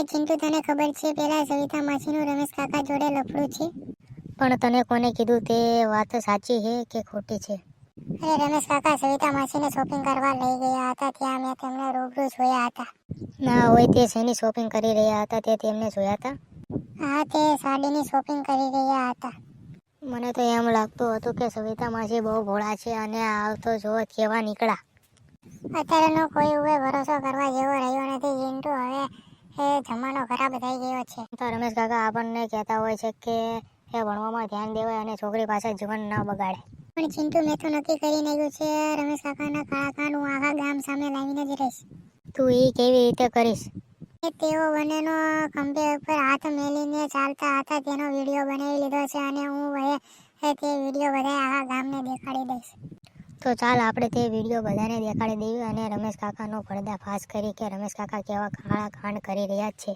ચિંટુ તને ખબર છે પેલા સવિતા માસીનું રમેશ કાકા જોડે લફડું છે? પણ તને કોને કીધું તે વાત સાચી છે કે ખોટી છે? અરે રમેશ કાકા સવિતા માસીને શોપિંગ કરવા લઈ ગયા હતા, ત્યાં મેં તેમને રૂબરૂ જોયા હતા. ના હોય તે શેની શોપિંગ કરી રહ્યા હતા તે તેમને જોયા હતા? હા, તે સાડીની શોપિંગ કરી રહ્યા હતા. મને તો એમ લાગતું હતું કે સવિતા માસી બહુ ભોળા છે અને આવતો જો કેવા નીકળ્યા. અત્યારેનો કોઈ ઉપર ભરોસો કરવા જેવો રહ્યો નથી ચિંટુ, હવે એ જમાનો ખરાબ થઈ ગયો છે. તો રમેશ કાકા આપણને કહેતા હોય છે કે એ ભણવામાં ધ્યાન દેવાય અને છોકરી પાસે જીવન ન બગાડે. પણ ચિંટુ, મેં તો નક્કી કરી નાખ્યું છે રમેશ કાકાના કાળા કાન હું આખા ગામ સામે લાવીને જ રહીશ. તું એ કેવી રીતે કરીશ? તેઓ બંનેનો ખંભે ઉપર હાથ મેલીને ચાલતા હતા તેનો વિડીયો બનાવી લીધો છે અને હું તે વિડીયો બધા આખા ગામને દેખાડી દઈશ. તો ચાલ આપણે તે વિડીયો બધાને દેખાડી દઈએ અને રમેશ કાકાનો પર્દાફાશ કરી કે રમેશ કાકા કેવા કાળા કાંડ કરી રહ્યા છે.